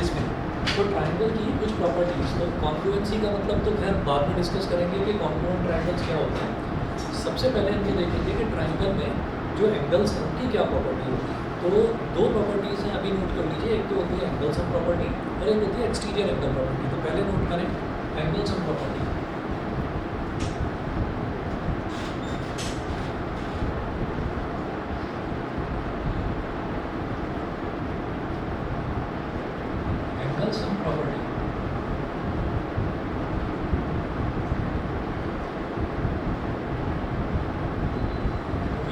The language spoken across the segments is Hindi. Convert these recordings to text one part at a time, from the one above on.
इसमें तो ट्राइंगल की कुछ प्रॉपर्टीज, तो कॉन्फ्लुएंसी का मतलब तो खैर बाद में डिस्कस करेंगे कि कॉन्फ्लुएंट ट्राइंगल्स क्या होते हैं। सबसे पहले हम ये देखेंगे कि ट्राइंगल में जो एंगल्स हैं उनकी क्या प्रॉपर्टी होती है। तो दो प्रॉपर्टीज़ हैं, अभी नोट कर लीजिए। एक तो होती है एंगल सम प्रॉपर्टी और एक होती है एक्सटीरियर एंगल प्रॉपर्टी। तो पहले नोट करें angle sum property. Angle sum property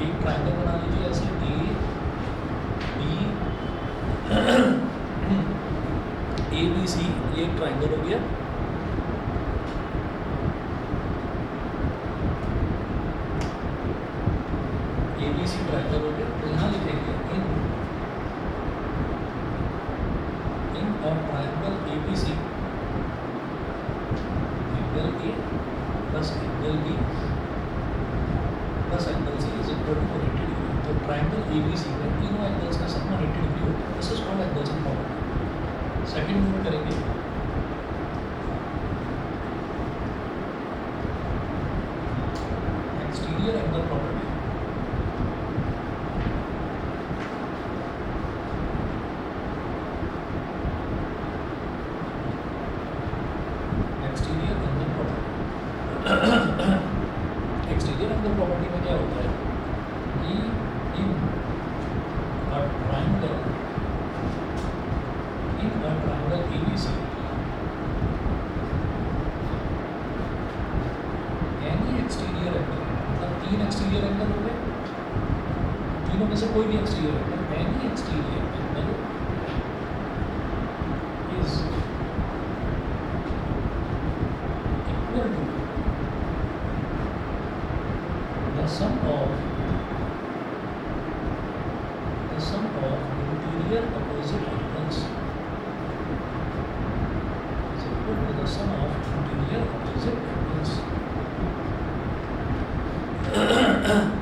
एक ट्राइंगल बना लीजिए ऐसे ए बी सी, ये एक ट्राइंगल हो गया। ए बी सी ट्राइंगल हो गया। तो यहाँ लिखेंगे in triangle A B C angle A plus angle B plus angle C is equal to 180 degree. तो ट्राइंगल ए बी सी में तीनों एंगल्स का सम 180 डिग्री होता है। This is called angle sum property. Second note करेंगे exterior angle property. Exterior angle property exterior angle property में क्या होता है कि in a triangle ABC any exterior angle, मतलब तीन एक्सटीरियर एंगल हो गए, तीनों में से कोई भी exterior angle, any exterior angle is equal to the sum of interior opposite angles sum of interior opposite angles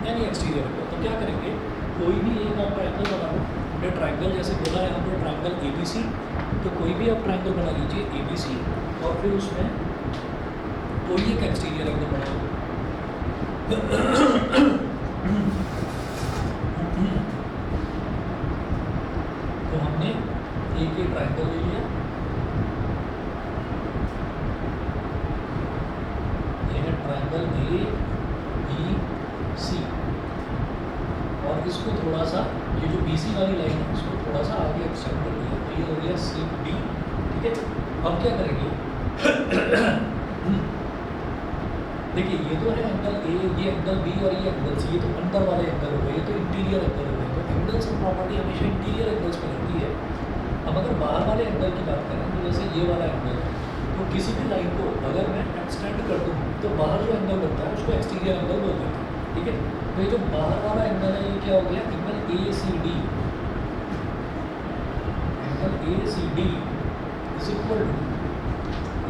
यानी एक्सटीरियर एंगल। तो क्या करेंगे, कोई भी एक आप ट्राइंगल बना लो। हमने ट्राइंगल जैसे बोला है यहाँ पर ट्राइंगल ए बी सी, तो कोई भी आप ट्राइंगल बना लीजिए ए बी सी और फिर उसमें कोई एक एक्सटीरियर एंगल बना लो। तो हमने एक ही ट्राइंगल ले लिया, ट्राइंगल ए बी सी, और इसको थोड़ा सा ये जो बी सी वाली लाइन है इसको थोड़ा सा आगे एक्सटेंड कर दिया। तो ये हो गया सी डी। ठीक है, अब क्या करेंगे देखिए ये तो है एंगल ए, ये एंगल बी और ये एंगल सी, ये तो अंदर वाले एंगल हो गए, ये तो इंटीरियर एंगल हो गए। तो एंगल सम प्रॉपर्टी हमेशा इंटीरियर एंगल्स में लगती है। अब अगर बाहर वाले एंगल की बात करें तो जैसे ये वाला एंगल है, तो किसी भी लाइन को अगर मैं एक्सटेंड कर दूँ तो बाहर जो एंगल बनता है उसको एक्सटीरियर एंगल बोलते हैं। ठीक है, तो ये जो बाहर वाला एंगल है ये क्या हो गया, angle A C D. Angle A C D is equal to,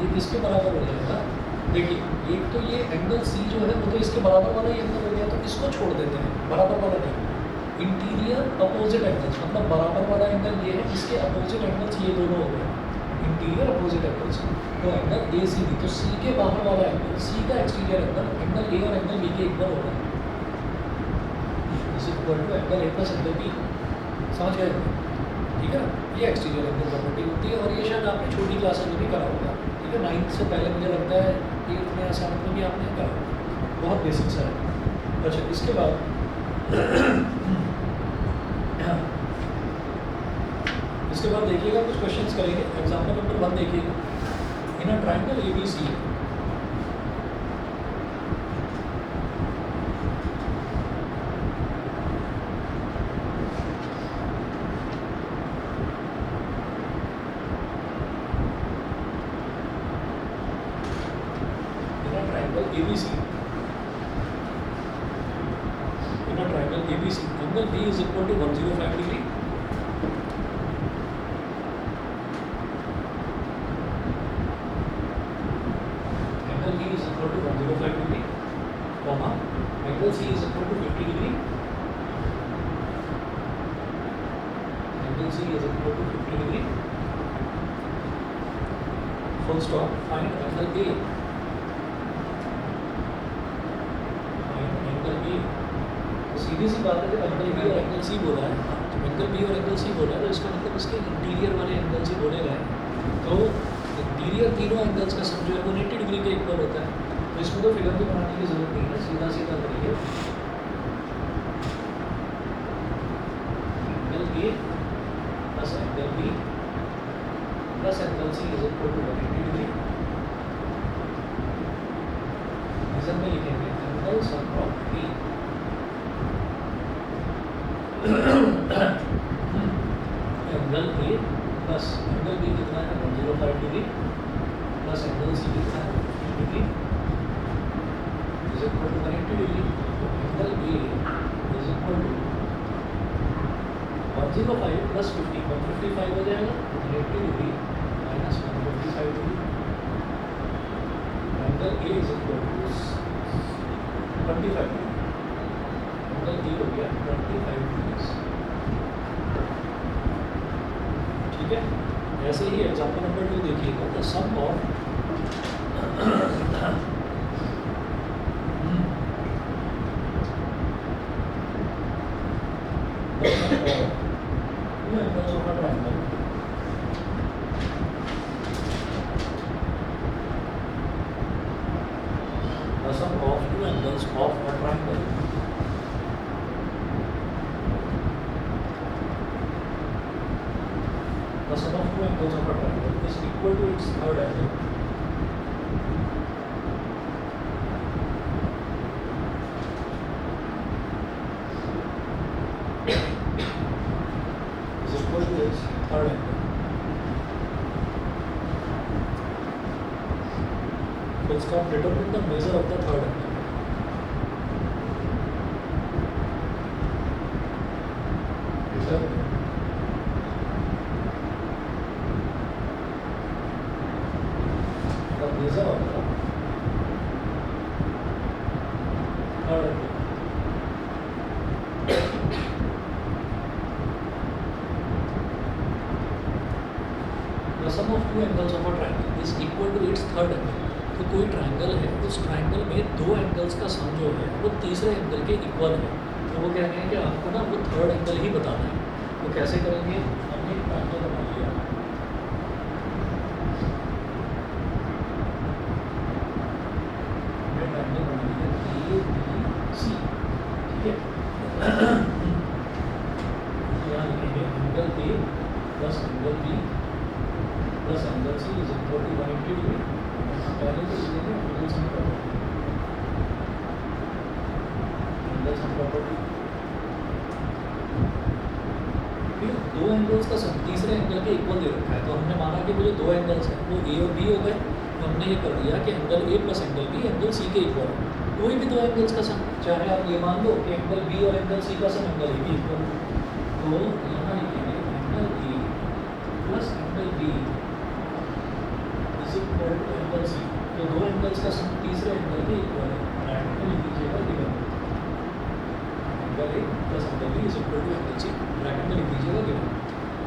ये किसके बराबर हो जाएगा, देखिए एक तो ये एंगल सी जो है वो तो इसके बराबर वाला ही एंगल हो गया, तो इसको छोड़ देते हैं, बराबर वाला नहीं, इंटीरियर अपोजिट एंगल्स, मतलब बराबर वाला एंगल ये है, इसके अपोजिट एंगल्स ये दोनों हो गए, इंटीरियर अपोजिट एंगल्स। तो एंगल ए सी बी, तो सी के बाहर वाला एंगल, सी का एक्सटीरियर एंगल ए और एंगल बी के इक्वल होगा, is equal to angle A plus angle B. समझ गए? ठीक है, ये एक्सटीरियर एंगल प्रॉपर्टी होती है और ये शायद आपने छोटी क्लासेस में भी करा होगा। ठीक है, 9th से पहले मुझे लगता है 8th में या 7th में भी आपने करा, बहुत बेसिक्स है। अच्छा, इसके बाद इसके बाद देखिएगा कुछ क्वेश्चंस करेंगे। एग्जाम्पल नंबर 1 देखिएगा, in a triangle A B C, angle B is equal to 105 degree, angle B is equal to 105 degree, comma angle C is equal to 50 degree, angle C is equal to 50 degree, full stop. Find angle A. Find angle A. तो सीधी सी बात है कि एंगल बी और एंगल सी बोला है. तो एंगल बी और एंगल सी बोला है तो इसका मतलब इसके इंटीरियर वाले एंगल से बोलेगा. तो इंटीरियर तीनों एंगल्स का सम जो है वो 90 डिग्री के इक्वल होता है. तो इसमें तो फिगर भी बनाने की जरूरत नहीं है, सीधा सीधा करिए. Angle A plus angle B plus angle C is equal to 180 degree. Reason में लिखेंगे angle sum of a angle A plus angle B कितना है 105 डिग्री प्लस एंगल सी कितना है 50 degree is equal to 180 degree. Angle A is equal to 105 plus 50 155 हो जाएगा. 180 degree minus 155 degree. Angle A is equal to 25 degree. Angle A हो गया 25 डिग्री. ठीक है. ऐसे ही एग्जाम्पल नंबर 2 देखिएगा. The sum of two angles of a triangle. The sum of two angles of a triangle is equal to its third angle. Is equal to its third angle. So it's called determine the measure of the third angle. The measure of the third angle. The sum of two angles of a triangle is equal to its third angle. तो कोई ट्रायंगल है, उस ट्रायंगल में दो एंगल्स का सम जो है वो तीसरे एंगल के इक्वल है. तो वो कह रहे हैं कि आपको ना वो थर्ड एंगल ही बताना है. तो कैसे करेंगे? हमने एक ट्रायंगल बना लिया. हमने ट्रायंगल बना लिया ABC. ठीक है. यहाँ लिखेंगे angle A plus angle B plus angle C is equal to 180 degree. पहले तो लिखेंगे angle sum property. Angle sum property. फिर दो एंगल्स का सम तीसरे एंगल के इक्वल दे रखा है. तो हमने माना कि वो जो दो एंगल्स हैं वो A और B हो गए. तो हमने ये कर दिया कि angle A plus angle B angle C के इक्वल है. कोई भी दो एंगल्स का सम, चाहे आप ये मान लो कि एंगल B और एंगल C का सम एंगल A भी इक्वल है. तो यहाँ लिखेंगे angle A plus angle B is equal to angle C. तो दो एंगल्स का सम तीसरे एंगल के इक्वल है. ब्रैकेट में लिख लीजिएगा given angle A plus angle B is equal to angle C. Bracket में लिख लीजिएगा गिवन.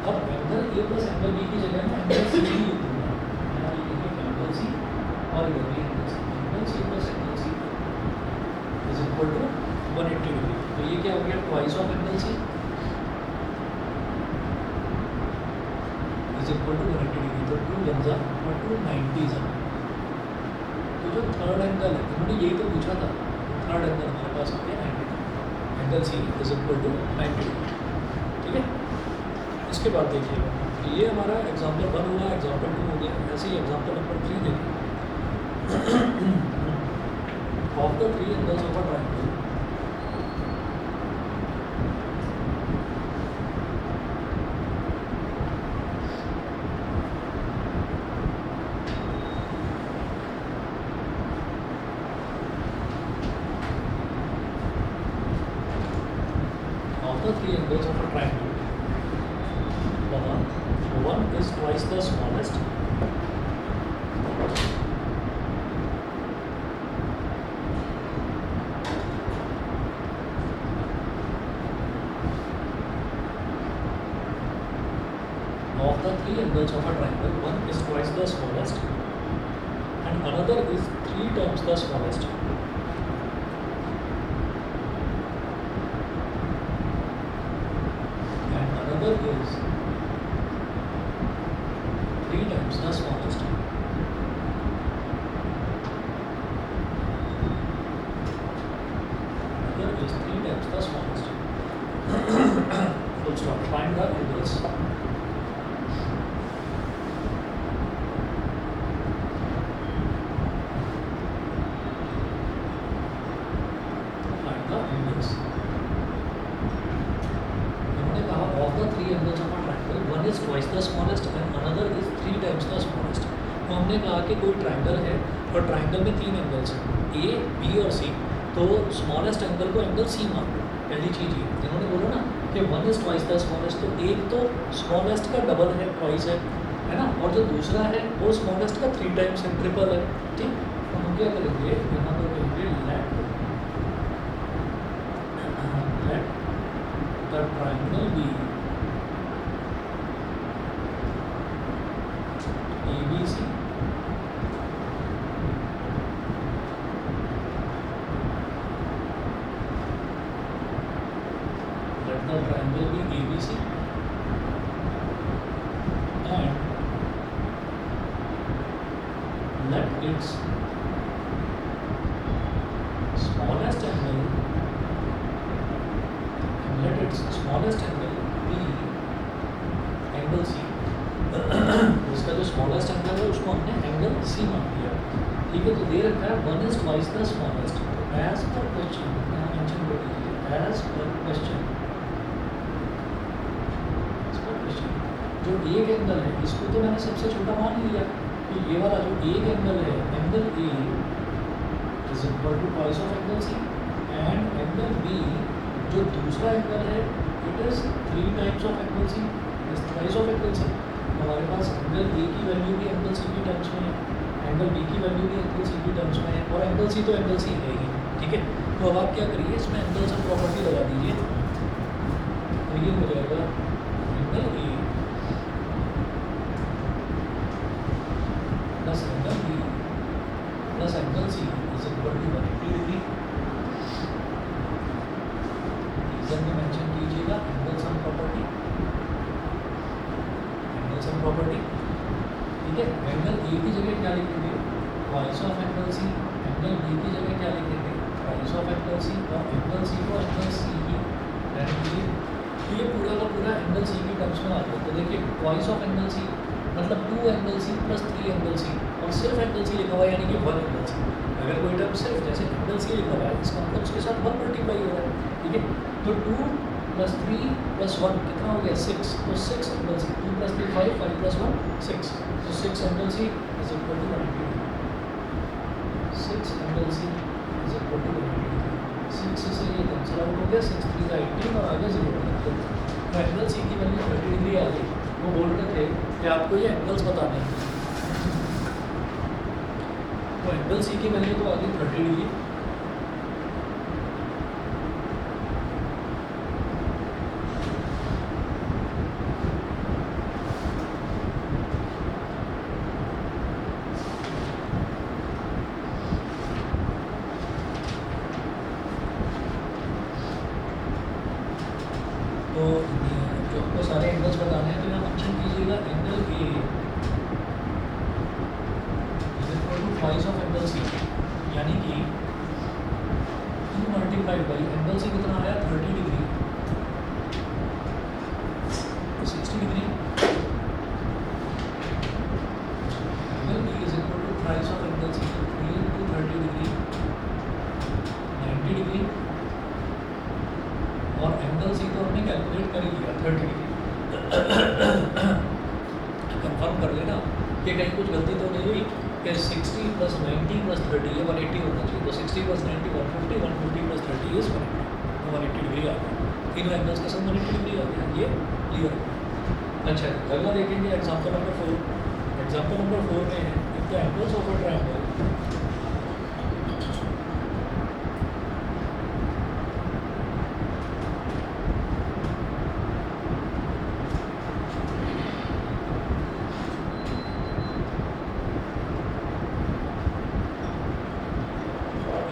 अब angle A plus angle B की जगह में एंगल C ही लिख दूंगा. यहाँ लिखेंगे एंगल C और इधर भी angle C. Angle C plus angle C is equal to 180 degree. तो ये क्या हो गया? Twice of angle C is equal to 180 degree. तो 2 बन जा और 290 जा. तो जो थर्ड एंगल है उन्होंने यही तो पूछा था. थर्ड एंगल हमारे पास हो गया 90 degree. Angle C is equal to 90 degree. ठीक है. इसके बाद देखिएगा कि ये हमारा एग्जाम्पल 1 हुआ, एग्जाम्पल 2 हो गया. ऐसे ही एग्जाम्पल नंबर 3 देखिए. Of the three angles of a triangle three angles of a triangle. One is twice the smallest. Of the three angles angles of a triangle. One is twice the smallest and another is 3 times the smallest. And another is 3 times the smallest. Another is 3 times the smallest. Full stop. Find the angles. Twice the smallest and another is 3 times the smallest. तो हमने कहा कि कोई ट्रायंगल है और ट्रायंगल में 3 एंगल्स हैं, ए, बी और सी. तो स्मॉलेस्ट एंगल को एंगल सी मान लो. पहली चीज़ ये जिन्होंने बोला ना कि 1 is twice the smallest, तो एक तो स्मॉलेस्ट का डबल है, ट्वाइस है ना, और जो दूसरा है वो स्मॉलेस्ट का 3 टाइम्स है, ट्रिपल है. ठीक, तो हम क्या करेंगे यहाँ पर करेंगे let the triangle be ABC let the triangle be ABC and let its smallest angle be angle C. इसका जो स्मॉलेस्ट एंगल है उसको हमने एंगल सी मान लिया. ठीक है, तो दे रखा है 1 is twice the smallest. As पर क्वेश्चन यहाँ मेंशन कर दीजिए, एज पर क्वेश्चन जो एक एंगल है इसको तो मैंने सबसे छोटा मान लिया. तो ये वाला जो एक एंगल है, angle A is equal to twice of angle C, and angle B जो दूसरा एंगल है it is 3 times of angle C, is twice of angle C. हमारे पास एंगल ए की वैल्यू भी एंगल सी की टर्म्स में है, एंगल बी की वैल्यू भी एंगल सी की टर्म्स में है, और एंगल सी तो एंगल सी है ही. ठीक है, तो अब आप क्या करिए इसमें एंगल से प्रॉपर्टी लगा दीजिए. तो ये हो जाएगा angle A plus angle B plus angle C is equal to 180 degree. Reason में मेंशन कीजिएगा angle sum property, sum property. ठीक है, एंगल ए की जगह क्या लिखेंगे, twice of angle C, angle B की जगह क्या लिखेंगे, ट्वाइस ऑफ एंगल सी, और एंगल सी को एंगल सी की ये पूरा का पूरा एंगल सी की टर्म्स में आ गया. तो देखिए ट्वाइस ऑफ एंगल सी मतलब 2 angle C plus 3 angle C, और सिर्फ एंगल सी लिखा हुआ है यानी कि 1 एंगल सी. अगर कोई टर्म सिर्फ जैसे एंगल सी लिखा हुआ है इसका मतलब उसके साथ 1 मल्टीप्लाई हो रहा है. ठीक है, तो 2 प्लस 3 प्लस 1 कितना हो गया 6, तो 6 एंगल सी, 2 प्लस 3 5, 5 प्लस 1 6, तो 6 angle C is equal to 180. 6 angle C is equal to 180. 6 से ये कैंसिल आउट हो गया, 6 3 का 18 और आगे 0 तो एंगल सी की वैल्यू 30 डिग्री आ गई. वो बोल रहे थे कि आपको ये एंगल्स बताने हैं, तो एंगल सी की वैल्यू तो आ गई 30 डिग्री. तो जो आपको सारे एंगल्स बताने हैं तो यहाँ मेंशन कीजिएगा angle A is equal to twice of angle C, यानी कि 2 मल्टीप्लाइड बाई एंगल सी कितना आया 30 degree, 60 degree. Angle B is equal to twice of angle C, 3 into 30 degree 90 degree, और एंगल सी तो हमने कैलकुलेट कर ही लिया 30 डिग्री. कंफर्म कर लेना कि कहीं कुछ गलती तो नहीं हुई कि 60 प्लस 90 प्लस 30 ये 180 होना चाहिए. तो 60 प्लस 90 150, 150 प्लस 30 इज 180, तो 180 डिग्री आ गया. तीनों एंगल्स के साथ 180 डिग्री आ गया. ये क्लियर है. अच्छा, अगला देखेंगे एग्जाम्पल नंबर 4. एग्जाम्पल नंबर 4 में है if the angles of a triangle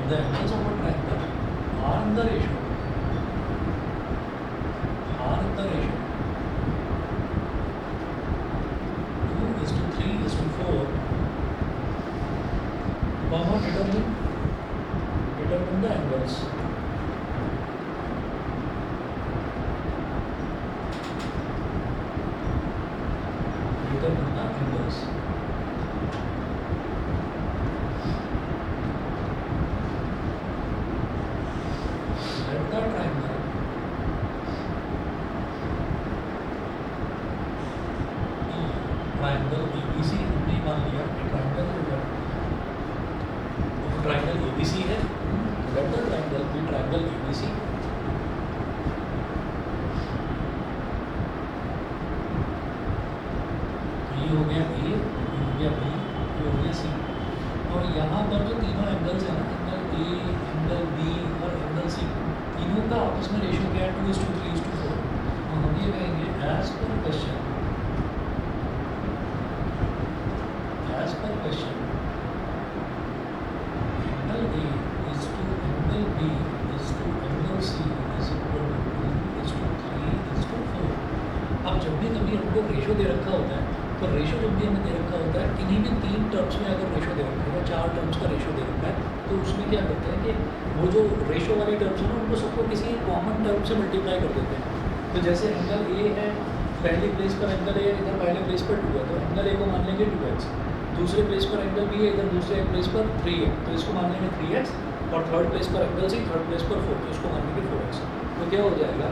the angles of a triangle are in the ratio 2:3:4. Comma determine the angles. Determine the angles. Let the triangle ABC हमने मान लिया कि ट्राइंगल ABC है. Let the triangle be triangle ABC. ये हो गया A, ये हो गया B, ये हो गया C. और यहाँ पर जो तीनों एंगल्स हैं ना, एंगल A, एंगल B और एंगल C, तीनों का आपस में रेशियो क्या है? 2:3:4. तो हम ये कहेंगे एज पर question angle A is to angle B is to angle C is equal to 2:3:4. अब जब भी कभी हमको रेशो दे रखा होता है, तो रेशो जब भी हमें दे रखा होता है, किन्हीं भी 3 टर्म्स में अगर रेशो दे रखा है या 4 टर्म्स का रेशो दे रखा है, तो उसमें क्या करते हैं कि वो जो रेशो वाली टर्म्स है ना, उनको सबको किसी कॉमन टर्म से मल्टीप्लाई कर देते हैं. तो जैसे एंगल ए है, पहली प्लेस पर एंगल ए, इधर पहले प्लेस पर 2 है, तो एंगल ए को मान लेंगे 2x. दूसरे प्लेस पर एंगल बी है, इधर दूसरे प्लेस पर 3 है, तो इसको मान लेंगे 3x. और थर्ड प्लेस पर एंगल सी, थर्ड प्लेस पर 4, तो इसको मान लेंगे 4x. तो क्या हो जाएगा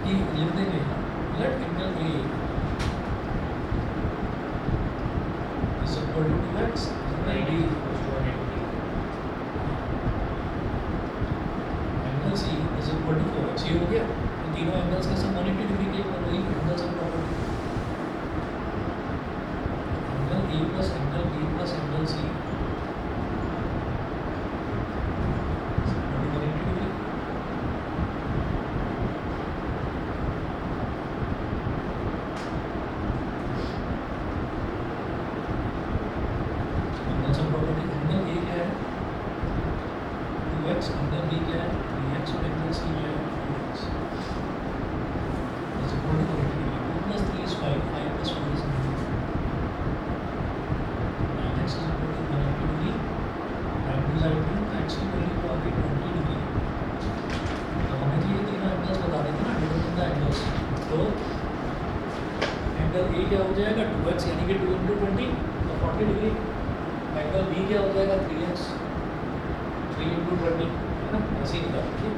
कि लिख देंगे let angle A is equal to 2x angle B angle C is equal to 4x. ये हो गया. तो तीनों एंगल्स का सम 180 डिग्री के इक्वल, वही angle sum property. A plus angle B plus angle C is equal to 180 degree. Angle sum property. Angle A क्या है? 2x. Angle B क्या है? 3x. और angle C क्या है? 4x. is equal to 180 degree. 2 plus 3 is 5. 5 plus 4 is 9. X is equal to 180 degree. Time to side में x की वैल्यू को आ गई 20 डिग्री. तो हमें तो ये तीनों एंगल्स बता देते ना, डिटरमाइन द एंगल्स. तो एंगल A क्या हो जाएगा? 2x यानी कि 2 × 20 तो 40 डिग्री. एंगल B क्या हो जाएगा? 3x 3 × 20, है ना? ऐसे ही निकाल दीजिए.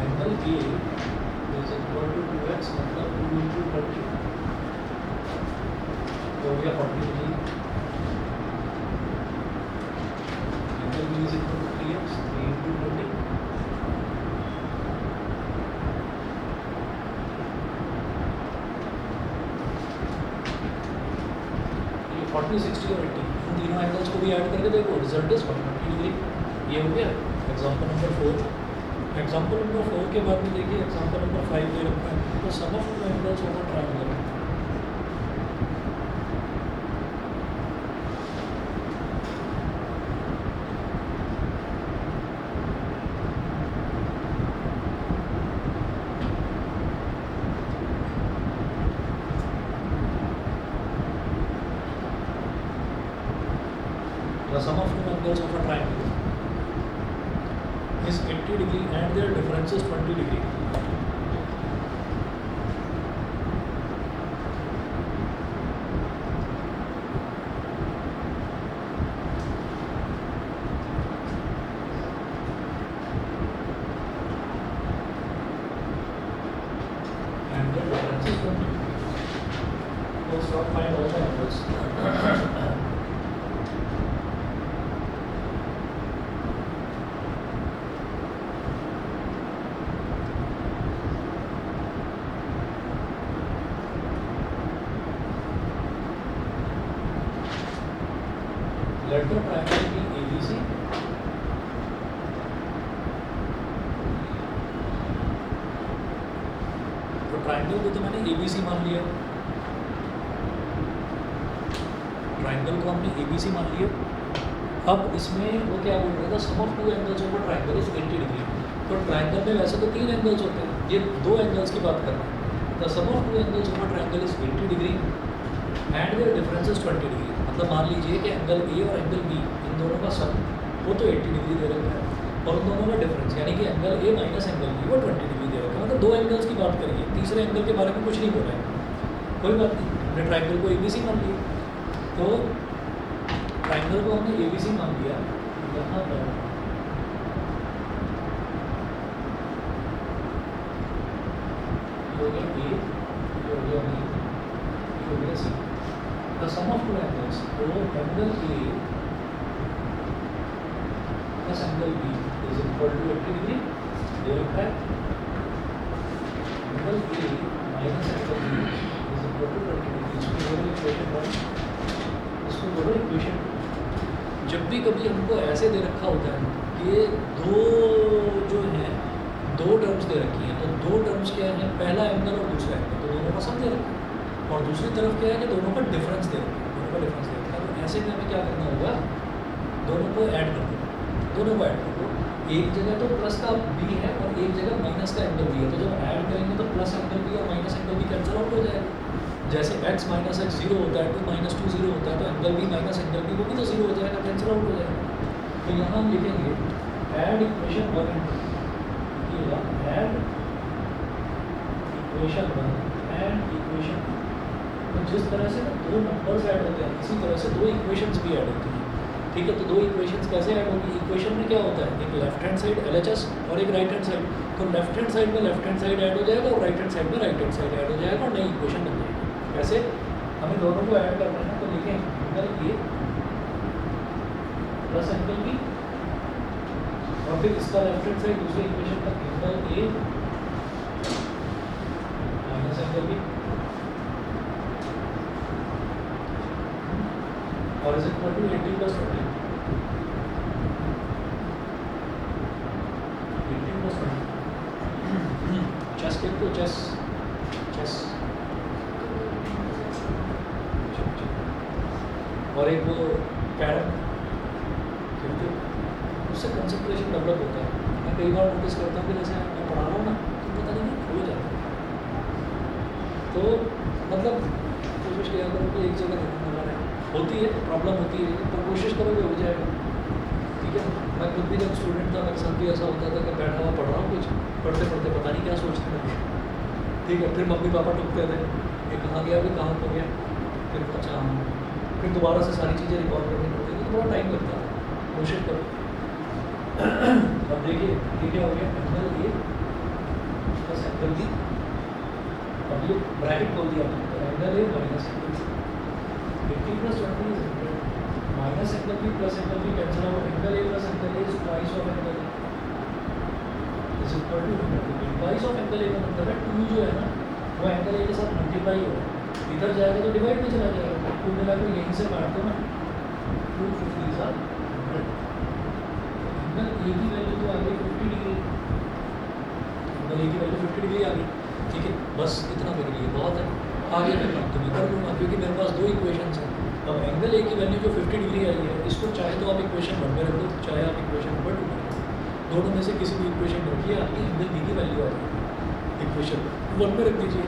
Angle A is equal to 2x मतलब 2 × 20 हो गया 40 degree. Angle B is equal to 3x 3 × 20. ये 40, 60 और 80 इन तीनों एंगल्स को भी ऐड करके देखो, रिजल्ट इज 120 डिग्री. ये हो गया एग्जाम्पल नंबर 4. एग्जाम्पल नंबर 4 के बाद में देखिए एग्जाम्पल नंबर 5 दे रखा है. तो sum of two angles of a triangle. The sum of two angles of a triangle is 80 degree and their difference is 20 degree. And their difference is 20. So start find all the angles. Triangle को तो मैंने ए बी सी मान लिया, ट्राइंगल को हमने ए बी सी मान लिया। अब इसमें वो क्या बोल रहा था, sum of two angles of a triangle is 80 degree. तो ट्राइंगल में वैसे तो 3 एंगल्स होते हैं, ये 2 एंगल्स की बात कर रहे हैं। The sum of two angles of a triangle is 80 degree and their difference is 20 degree. मतलब मान लीजिए कि एंगल ए और एंगल बी इन दोनों का सम वो तो 80 डिग्री दे रखा है और उन दोनों का डिफरेंस यानी कि angle A minus angle B वो 20 डिग्री दे रखा है। मतलब 2 एंगल्स की बात करिए, तीसरे एंगल के बारे में कुछ नहीं बोला है, कोई बात नहीं, हमने ट्राइंगल को ए बी सी मान लिया। तो ट्राइंगल को हमने ए बी सी मान लिया, यहाँ पर हो गया ए, हो गया बी, हो गया C. The sum of two angles, तो angle A plus angle B is equal to 80 degree दे रखा है। Angle A minus angle B is equal to 20 degree. इसको बोलो इक्वेशन 1, इसको बोलो इक्वेशन 2। जब भी कभी हमको ऐसे दे रखा होता है कि दो जो हैं, 2 टर्म्स दे रखी हैं, तो 2 टर्म्स क्या है, पहला एंगल और दूसरा एंगल, तो दोनों का सम दे रखा है और दूसरी तरफ क्या है कि दोनों का डिफरेंस दे रखा है, दोनों का डिफरेंस दे रखा है। तो ऐसे में हमें क्या करना होगा, दोनों को ऐड कर दो, दोनों को ऐड कर दो। एक जगह तो प्लस का बी है और एक जगह माइनस का एंगल बी है, तो जब ऐड करेंगे तो प्लस एंगल बी और minus angle B cancel out हो जाएगा। जैसे x माइनस एक्स 0 होता है, 2 माइनस 2 0 होता है, तो angle B minus angle B वो भी तो 0 हो जाएगा, कैंसिल आउट हो जाएगा। तो यहाँ हम लिखेंगे add equation 1 and 2, add equation 1 and equation 2। तो जिस तरह से ना 2 नंबर्स ऐड होते हैं, इसी तरह से 2 इक्वेशंस भी ऐड होती हैं, ठीक है। तो 2 इक्वेशंस कैसे ऐड होगी, इक्वेशन में क्या होता है, एक लेफ्ट हैंड साइड LHS और एक राइट हैंड साइड। तो लेफ्ट हैंड साइड में लेफ्ट हैंड साइड ऐड हो जाएगा और राइट हैंड साइड में राइट हैंड साइड ऐड हो जाएगा और नई इक्वेशन बन जाएगी। वैसे हमें दोनों को ऐड करना है, तो लिखें angle A plus angle B और फिर इसका लेफ्ट हैंड साइड दूसरे इक्वेशन का angle A minus angle B और is equal to 80 plus 20, 80 plus 20। चेस लिख दो, चेस चेस। और एक वो कैरम खेलते हो, उससे कंसंट्रेशन डेवलप होता है। मैं कई बार नोटिस करता हूँ कि जैसे मैं पढ़ा रहा हूँ ना, तो पता नहीं खो जाता है। तो मतलब कोशिश किया करो कि एक जगह ध्यान लगा रहे, होती है प्रॉब्लम होती है, पर कोशिश करोगे हो जाएगा, ठीक है। मैं खुद भी जब स्टूडेंट था, मेरे साथ भी ऐसा होता था कि बैठा हुआ पढ़ रहा हूँ, कुछ पढ़ते पढ़ते पता नहीं क्या सोचते थे, ठीक है। फिर मम्मी पापा टूकते थे, ये कहाँ गया, अभी कहाँ खो गया, फिर अच्छा फिर दोबारा से सारी चीज़ें रिकॉल करनी पड़ती है, तो थोड़ा टाइम लगता है। कोशिश करो। अब देखिए ये क्या हो गया, angle A plus angle B, अब ये ब्रैकेट खोल दिया हमने, तो angle A minus angle B, 80 plus 20 is 100, minus angle B plus angle B cancel out, angle A plus angle A is twice of angle is equal to 100। Twice of angle A का मतलब है 2 जो है ना वो एंगल ए के साथ मल्टीप्लाई हो, इधर जाएगा तो डिवाइड में चला जाएगा, कुल मिलाकर यहीं से काट दो ना, 250 साथ 100। एंगल ए की वैल्यू तो आ गई 50 डिग्री, एंगल ए की वैल्यू 50 डिग्री आ गई, ठीक है। बस इतना मेरे लिए बहुत है, आगे मैं काम तो मैं कर लूँगा क्योंकि मेरे पास 2 इक्वेशंस हैं। अब एंगल ए की वैल्यू जो 50 डिग्री आई है, इसको चाहे तो आप इक्वेशन 1 में रख दो, चाहे आप इक्वेशन नंबर 2 में रख दो, दोनों में से किसी भी इक्वेशन में रखिए, आपकी एंगल बी की वैल्यू आ जाएगी, इक्वेशन 1 में रख दीजिए।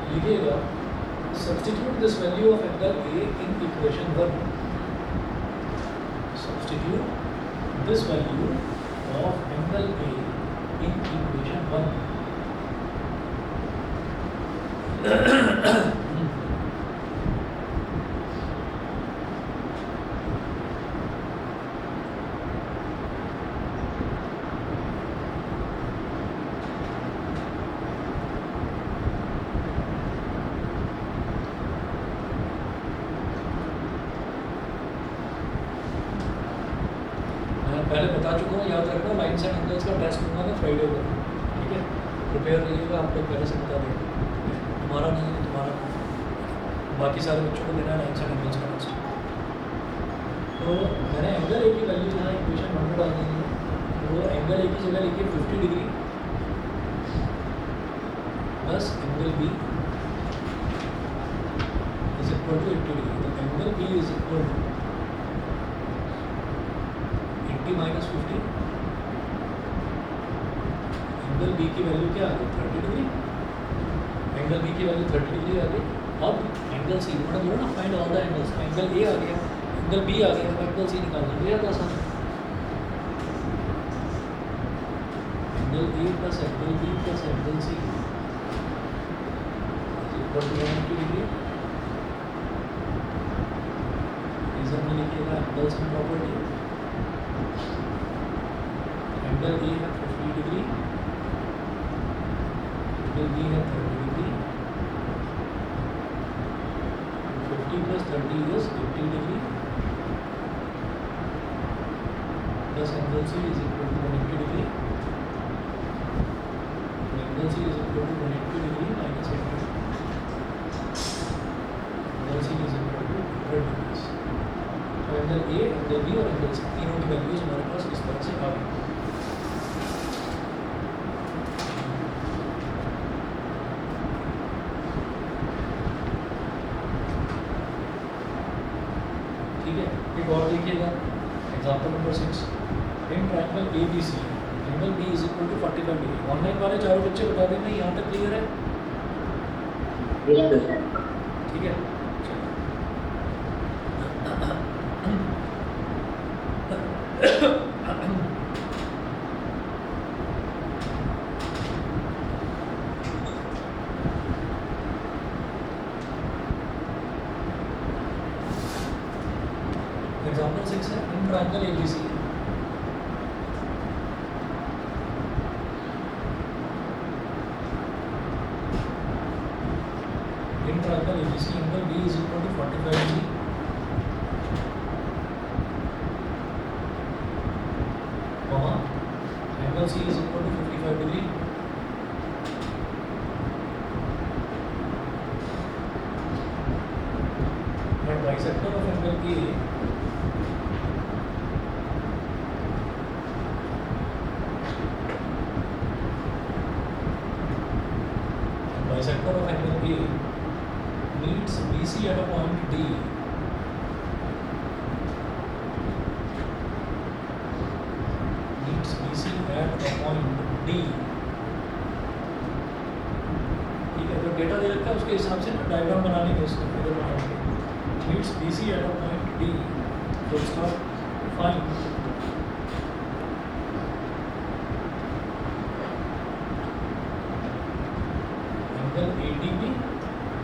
लिखिएगा substitute this value of angle A in equation 1, substitute this value of angle A in equation 1। पहले बता चुका हूँ, याद रखना, लाइन्स एंड एंगल्स का टेस्ट लूँगा मैं फ्राइडे को, ठीक है। प्रिपेयर रहिएगा, आप लोग पहले से बता देंगे, तुम्हारा नहीं है, तुम्हारा बाकी सारे बच्चों को देना है लाइन्स एंड एंगल्स का टेस्ट। तो मैंने एंगल ए की वैल्यू यहाँ इक्वेशन 1 में डाल दी है, तो एंगल ए की जगह लिखिए 50 degree plus angle B is equal to 80 degree. तो angle B is equal to 80 minus 50। Angle B की वैल्यू क्या आ गई 30 डिग्री। एंगल बी की वैल्यू 30 डिग्री आ गई। अब एंगल सी मैंने बोला ना find all the angles. Angle A आ गया, एंगल बी आ गया, एंगल सी निकालना बेहद आसान है। Angle A plus angle B plus angle C is equal to 180 degree. Reason में लिखिएगा एंगल्स की प्रॉपर्टी। एंगल ए है 50 डिग्री, एंगल बी है 30 degree. 50 plus 30 is 80 degree plus angle C is equal to 180 degree. Angle C is equal to 180 degree minus 80. Angle C is equal to 100 degrees. तो एंगल A, एंगल B और एंगल C तीनों की वैल्यूज हमारे पास इस तरह से आ गई। ठीक है, एक और देखिएगा example number 6। In triangle A B C angle B is equal to 45 degree. Online वाले चारों बच्चे बता देंगे यहाँ तक क्लियर है? ठीक है, एग्जाम्पल 6 है in triangle A B C. In triangle A B C angle B is equal to 45 degree angle C is equal to 55 degree. And bisector of angle A bisector of angle A meets BC at a point D. Meets BC at a point D. ठीक है, तो डेटा दे रखा है उसके हिसाब से ना डायग्राम बना लेंगे उसको फिगर बनाएंगे। Meets BC at a point D. तो उसका find angle ADB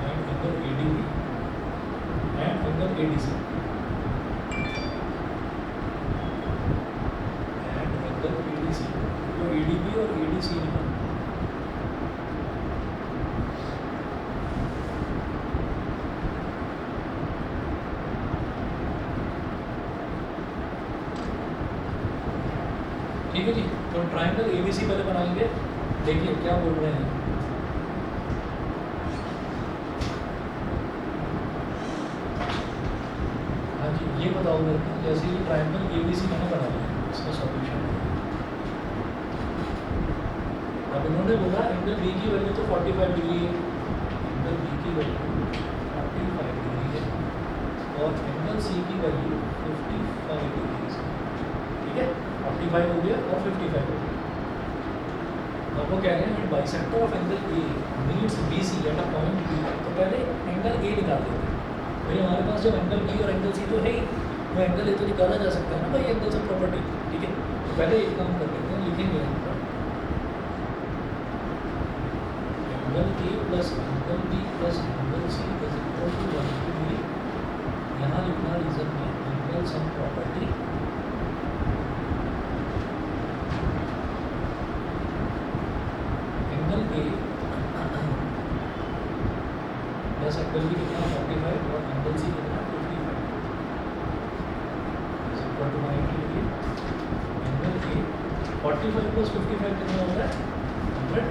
and angle ADB and angle ADC and angle ADC। तो ADB और ADC निकाल। ठीक है जी, तो ट्राइंगल ABC पहले बनाएंगे। देखिए क्या बोल रहे हैं। ये बताओ मेरे को, जैसे ये ट्राइंगल ABC मैंने बना लिया, इसका सॉल्यूशन अब इन्होंने बोला एंगल B की वैल्यू तो 45 डिग्री है। एंगल B की वैल्यू 45 डिग्री है और एंगल C की वैल्यू 55 डिग्री है। ठीक है, 45 हो गया और 55 हो गया। अब वो कह रहे हैं bisector of angle A meets BC at a point B। तो पहले एंगल A निकाल देते हैं भाई। हमारे पास जब एंगल B और एंगल C तो है ही, वो एंगल ए तो निकाला जा सकता है ना भाई, एंगल सब प्रॉपर्टी। ठीक है, तो पहले एक काम कर लेते हैं, लिखेंगे यहाँ पर angle A plus angle B plus angle C is equal to 180 degree. यहाँ लिखना रीजन में angle sum property angle A plus angle B कितना 45 और एंगल सी कितना 55 is equal to 180 degree. Angle A 45 plus 55 कितना होता है 100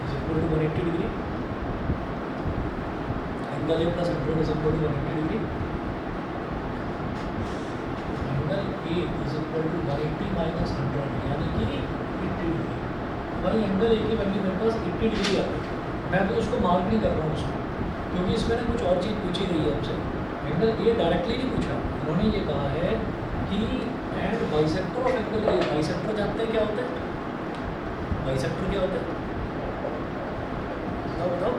is equal to 180 degree. Angle A plus 100 is equal to 180 degree. Angle A is equal to 180 minus 100 यानी कि 80 डिग्री। वही एंगल ए की वैल्यू मेरे पास 80 डिग्री आ रही है। मैं तो उसको मार्क नहीं कर रहा हूँ उसको, क्योंकि इसमें ना कुछ और चीज़ पूछी गई है हमसे। एंगल ए डायरेक्टली नहीं पूछा, उन्होंने ये कहा है कि and bisector of angle A. Bisector जानते हैं क्या होता है? बाइसेक्टर क्या होता है बताओ बताओ,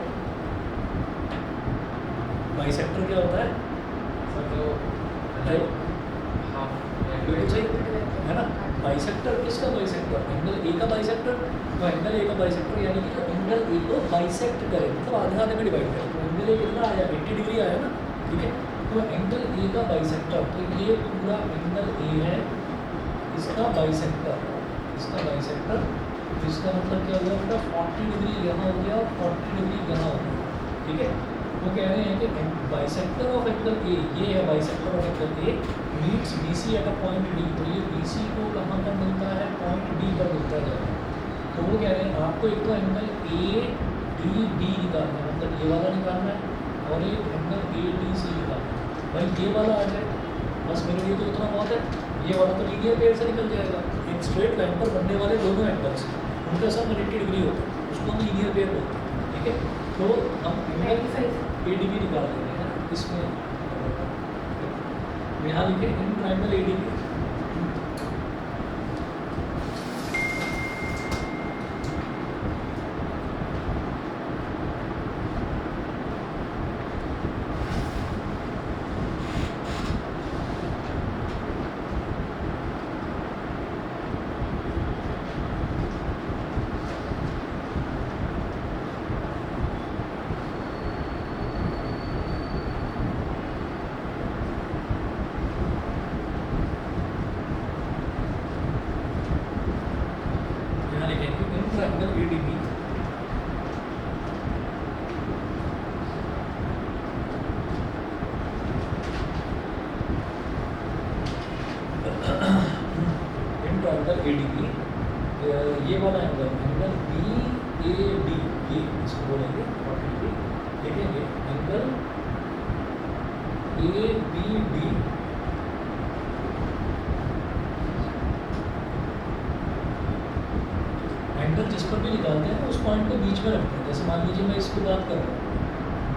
बाइसेक्टर क्या होता है? हाँ बिल्कुल सही है ना। बाइसेक्टर किसका बाइसेक्टर? एंगल ए का बाइसेक्टर। तो एंगल ए का बाइसेक्टर यानी कि जो एंगल ए को बाइसेक्ट करे, मतलब आधे आधे में डिवाइड करे। तो एंगल ए कितना आया? 80 डिग्री आया ना, ठीक है। तो एंगल ए का बाइसेक्टर, तो ये पूरा एंगल ए है, इसका बाइसेक्टर, इसका बाइसेक्टर, इसका मतलब क्या हो गया बेटा? 40 डिग्री यहाँ हो गया, 40 डिग्री यहाँ हो गया, ठीक है। वो कह रहे हैं कि बाइसेक्टर ऑफ एंगल ए, ये है bisector of angle A, meets BC at a point D. तो ये BC को कहाँ पर मिलता है? पॉइंट डी पर मिलता है। तो वो कह रहे हैं आपको एक तो एंगल ADB निकालना है, मतलब ये वाला निकालना है, और एक एंगल ADC निकालना है। भाई ये वाला आ जाए बस, मेरे लिए तो इतना बहुत है। ये वाला तो लीनियर पेयर से निकल जाएगा। एक स्ट्रेट लाइन पर बनने वाले दोनों एंगल्स उनका सब 90 डिग्री होता है, उसको हम लीनियर पेयर बोलते हैं, ठीक है। तो हम एंगल ADB निकाल लेंगे ना इसमें, यहाँ लिखे इन ट्राइंगल ADB। ADB, ये वाला एंगल BAD, ये इसको बोलेंगे 40 डिग्री, देखेंगे एंगल ABD, एंगल जिस पर भी निकालते हैं उस पॉइंट को बीच में रखते हैं। जैसे मान लीजिए मैं इसकी बात कर रहा हूँ,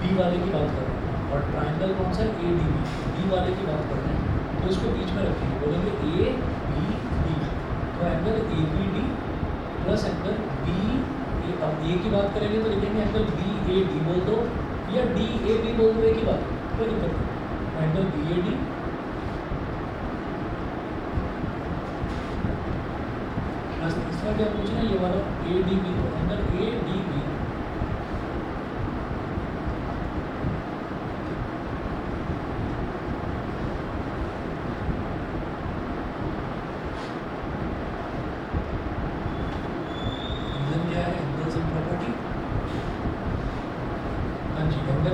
B वाले की बात कर रहा हूँ, और ट्राइंगल कौन सा? ADB, B वाले की बात कर रहे हैं, तो इसको बीच में रखेंगे, बोलेंगे ABD। तो angle ABD plus angle BA, अब A की बात करेंगे तो लिखेंगे एंगल BAD बोल दो, या DAB बोल दो, एक ही बात, कोई दिक्कत नहीं। एंगल BAD प्लस तीसरा क्या पूछना है? ये वाला ADB, एंगल ADB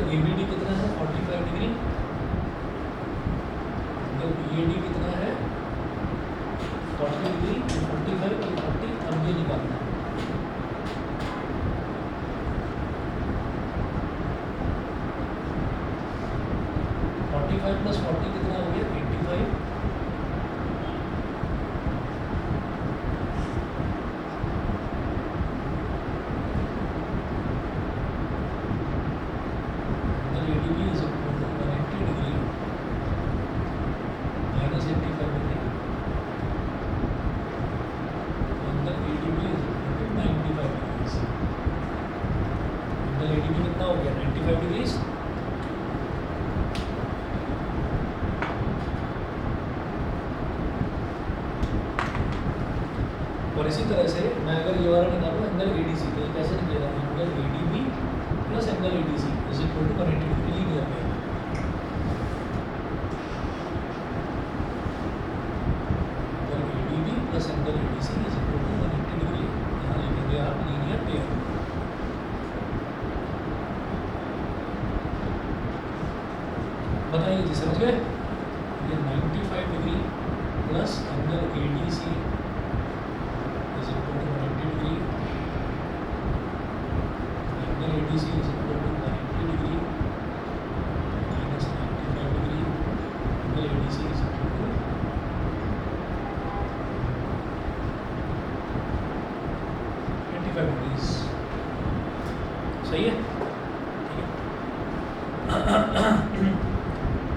ABD कितना है? 45 डिग्री। एंगल BAD कितना है? 40 डिग्री, 45 और 40, अब ये निकालना है। प्लस 40 कितना हो गया? 85। ADB is equal to 180 degree minus 85 degree. Angle ADB is equal to 95 degrees. Angle ADB कितना हो गया? 95 degrees. और इसी तरह से मैं अगर ये वाला निकालूँ एंगल ADC, तो ये कैसे निकलेगा? Angle ADB plus angle ADC is equal to 180 degree linear pair. Angle ADB plus angle ADC is equal to 180 degree, यहाँ लिखेंगे आप लीनियर पेयर। बताइए जी, समझ गए? ये 95 degree plus angle ADC is equal to 180 degree. Angle ADC is equal to 180 degree minus 95 degree. Angle ADC is equal to 20 सही है, ठीक है।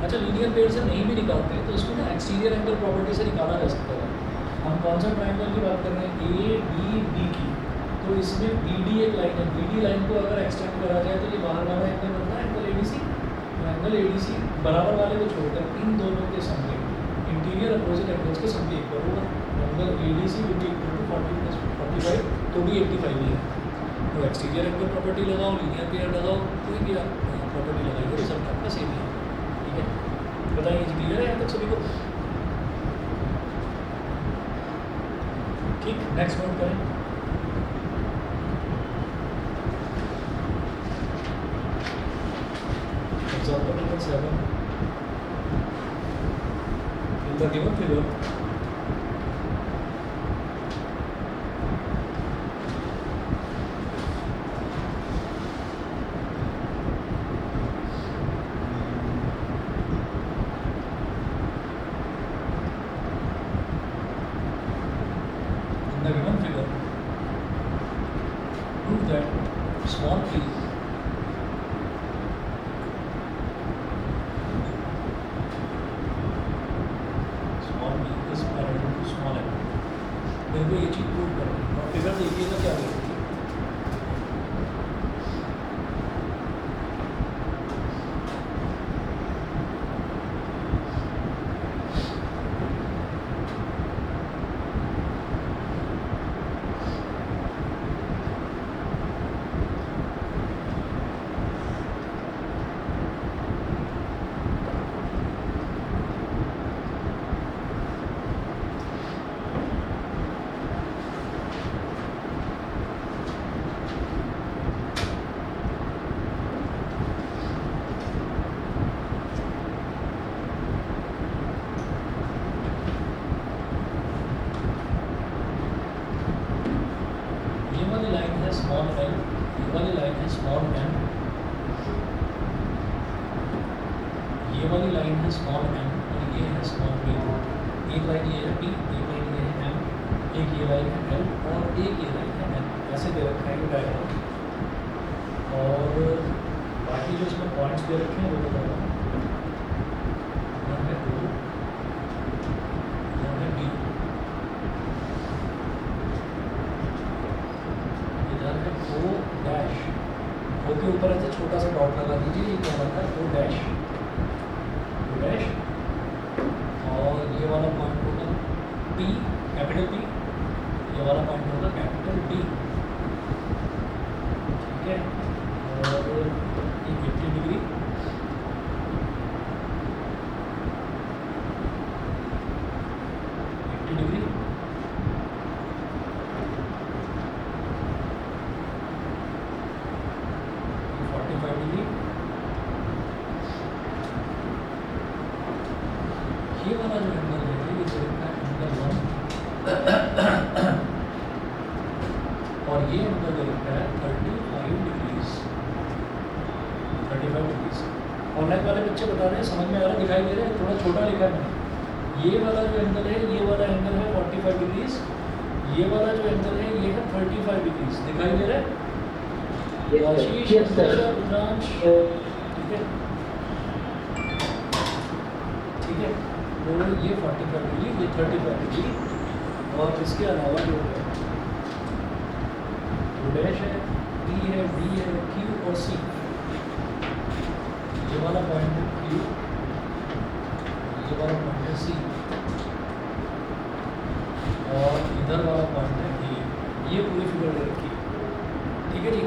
अच्छा, लीनियर पेयर से नहीं भी निकालते हैं तो इसको ना एक्सटीरियर एंगल प्रॉपर्टी से निकाला जा सकता है। हम कौन सा ट्रायंगल की बात कर रहे हैं, ए बी बी की, तो इसमें बी डी एक लाइन है, बी डी लाइन को अगर एक्सटेंड करा जाए तो ये बाहर वाला एंगल बनता है angle A D C. Angle A D C बराबर वाले को छोड़कर इन दोनों के सम के, इंटीरियर अपोजिट एंगल्स के सम के इक्वल होगा। Angle A D C will be equal to 40 + 45, तो भी 85 ही है। तो एक्सटीरियर एंगल प्रॉपर्टी लगाओ, लीनियर पेयर लगाओ, कोई भी आप प्रॉपर्टी लगाइए, रिजल्ट आपका सेम ही है, ठीक है। बताइए जी, क्लियर है यहाँ तक सभी को? ठीक, नेक्स्ट नोट करें। Example number 7, in the given figure prove that small p is parallel to small m। मेरे को ये चीज़ प्रूव करनी है और फिगर देखिएगा क्या देखेंगे। स्मॉल एल, ये वाली लाइन है स्मॉल एम, ये वाली लाइन है स्मॉल एम और ये है स्मॉल बी। एक लाइन ये है पी, एक लाइन ये है एम, एक ये लाइन है एल और एक ये लाइन है एन। ऐसे दे रखा है ये डायग्राम। और बाकी जो इसमें पॉइंट्स दे रखे हैं वो बता रहा हूँ। है O, है B, इधर है O डैश। O के ऊपर ऐसे छोटा सा डॉट लगा दीजिए, ये क्या बनता है O डैश, O डैश। और ये वाला पॉइंट होगा P, कैपिटल P, ये वाला पॉइंट होगा कैपिटल D, ठीक है। और ये 80 डिग्री, डिग्री, ये 45 डिग्री। ये वाला जो एंगल है ये देखना है एंगल 1 और ये एंगल देखता है 35 डिग्रीज, 35 डिग्रीज। ऑनलाइन वाले बच्चे बता रहे हैं समझ में आ रहा है, दिखाई दे रहा है, थोड़ा छोटा लिखा है मैंने। ये वाला जो एंगल है, ये वाला एंगल है 45 डिग्रीज, ये वाला जो एंगल है ये है 35 डिग्रीज। दिखाई दे रहा है? आशीष, रुद्रांश, ठीक है, ठीक है। तो ये 45 डिग्री, ये 35 डिग्री और इसके अलावा जो है O डैश है, P है, D है, Q और C। ये वाला पॉइंट है Q, ये वाला पॉइंट है C और इधर वाला पॉइंट है A। ये पूरी फिगर दे रखी है, ठीक है जी।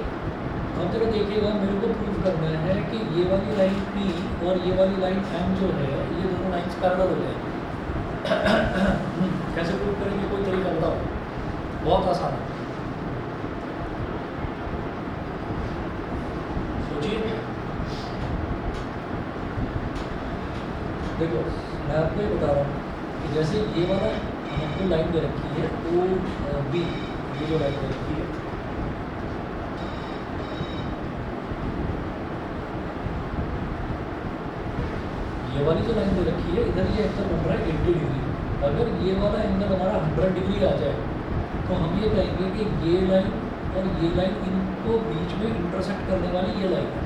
अब जरा देखिएगा, मेरे को प्रूव करना है कि ये वाली लाइन P और ये वाली लाइन M जो है ये दोनों लाइन्स पैरेलल हो जाएंगी। कैसे प्रूव करेंगे, कोई तरीका बताओ? बहुत आसान है, सोचिए। देखो मैं आपको ये बता रहा हूँ कि जैसे ये वाला हमको लाइन दे रखी है O B, ये जो लाइन दे रखी है, ये वाली जो लाइन दे रखी है इधर ये एंगल बन रहा है 80 डिग्री। अगर ये वाला एंगल हमारा 100 डिग्री आ जाए तो हम ये कहेंगे कि ये लाइन और ये लाइन इनको बीच में इंटरसेक्ट करने वाली ये लाइन है।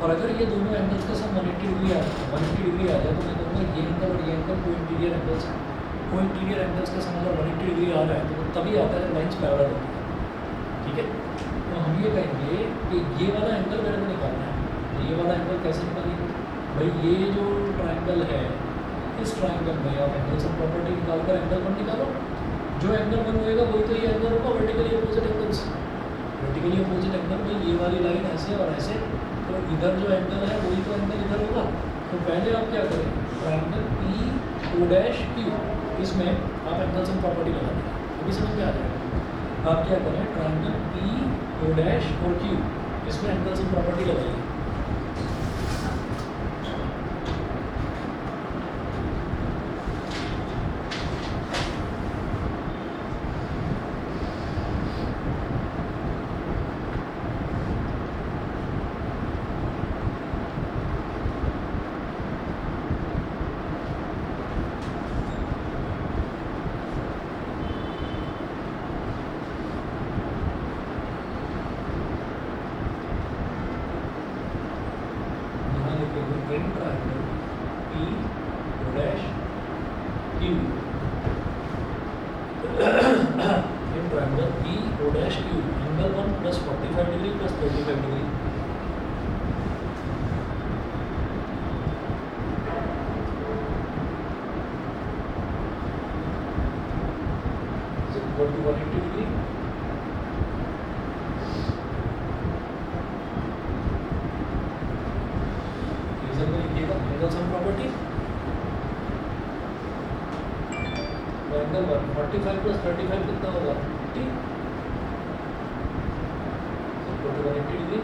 और अगर ये दोनों एंगल्स का सम 180 डिग्री आ जाए 180 डिग्री आ जाए तो मैं कहूँगा ये एंगल और ये एंगल को इंटीरियर एंगल्स है। को इंटीरियर एंगल्स का सम अगर 180 डिग्री आ रहा है तो तभी आता है लाइन्स पैरेलल होती है। ठीक है, तो हम ये कहेंगे कि ये वाला एंगल मेरे को निकालना है। तो ये वाला एंगल कैसे निकालेंगे भाई, ये जो ट्राइंगल है इस ट्राइंगल में आप एंगल सम प्रॉपर्टी निकाल कर एंगल 1 निकालो। जो एंगल 1 होएगा वही तो ये एंगल होगा vertically opposite angles. Vertically opposite angle में ये वाली लाइन ऐसे और ऐसे, तो इधर जो एंगल है वही तो एंगल इधर होगा। तो पहले आप क्या करें, triangle P O dash Q, इसमें आप एंगल सम प्रॉपर्टी लगा दें, अभी समझ में आ जाएगा। आप क्या करें, ट्राइंगल पी ओ डैश और क्यू, इसमें एंगल सम प्रॉपर्टी लगाइए। in triangle P O dash Q in triangle P O dash Q angle 1 plus 45 degree plus 35 degree is equal to 180 degree. Angle sum property angle 45 plus 35 कितना होगा 50 180 degree.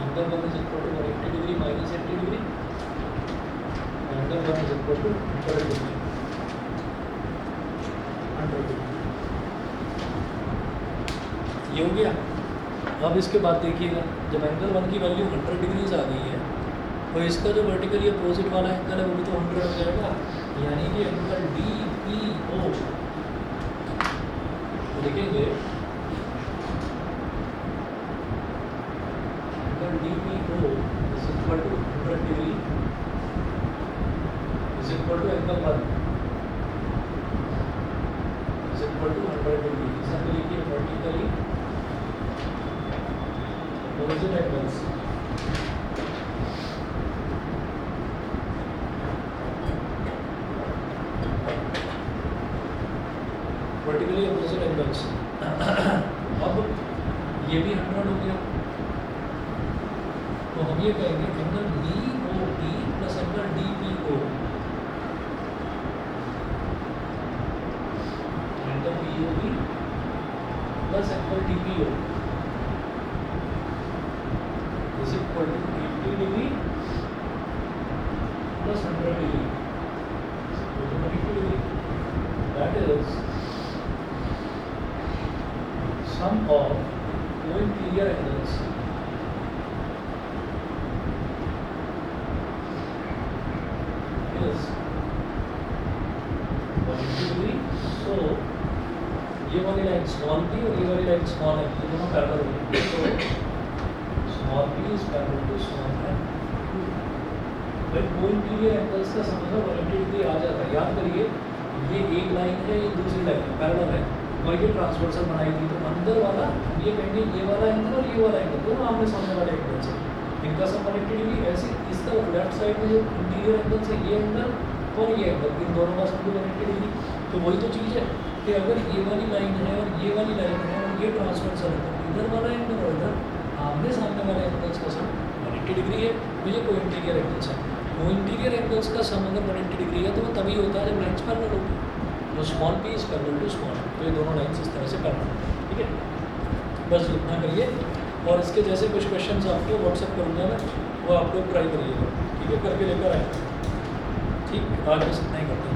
Angle 1 is equal to 180 degree minus 80 degree. Angle 1 is equal to 100 degree 100 degree. ये हो गया। अब इसके बाद देखिएगा, जब एंगल 1 की वैल्यू 100 डिग्रीज आ गई है तो इसका जो वर्टिकली अपोजिट वाला एंगल है वो भी तो 100 हो जाएगा, यानी कि एंगल डी पी ओ लिखेंगे। Angle D P O is equal to 100 degree is equal to angle 1 is equal to 100 degree. इसे लिखिए vertically opposite angles vertically opposite angles। अब ये भी 100 हो गया, तो हम ये कहेंगे angle D O T plus angle D P O, angle P O T plus angle D P O is equal to 80 degree plus 100 degree is equal to 180 degree. That is sum of co-interior angles is 180 degree. So ये वाली लाइन स्मॉल p और ये वाली लाइन स्मॉल है, ये दोनों पैरेलल होंगे। तो small p is parallel to small m। भाई co-interior angles का समझो 180 डिग्री आ जाता है। याद करिए ये एक लाइन है, ये दूसरी लाइन है, पैरेलल है और ये ट्रांसवर्सल बनाई थी। तो अंदर वाला ये कहेंगे ये वाला एंगल और ये वाला एंगल दोनों आमने सामने वाले एंगल्स हैं, इनका सम 180 डिग्री। ऐसे इस तरफ लेफ्ट साइड में जो इंटीरियर एंगल्स है ये एंगल और ये एंगल, इन दोनों का सम 180 डिग्री। तो वही तो चीज़ है कि अगर ये वाली लाइन है और ये वाली लाइन है और ये ट्रांसवर्सल है तो इधर वाला एंगल और इधर आमने सामने वाले एंगल्स का सम 180 डिग्री है। तो ये को इंटीरियर एंगल्स है। को इंटीरियर एंगल्स का सम अगर 180 डिग्री है तो वो तभी होता है जब लाइन्स पैरेलल होगी। तो small P is parallel to small, तो ये दोनों लाइन्स इस तरह से पैरेलल, ठीक है। बस इतना करिए और इसके जैसे कुछ क्वेश्चंस आपको व्हाट्सएप करूँगा मैं, वो आप लोग ट्राई करिएगा, ठीक है, करके लेकर आए। ठीक, आज बस इतना ही करते हैं।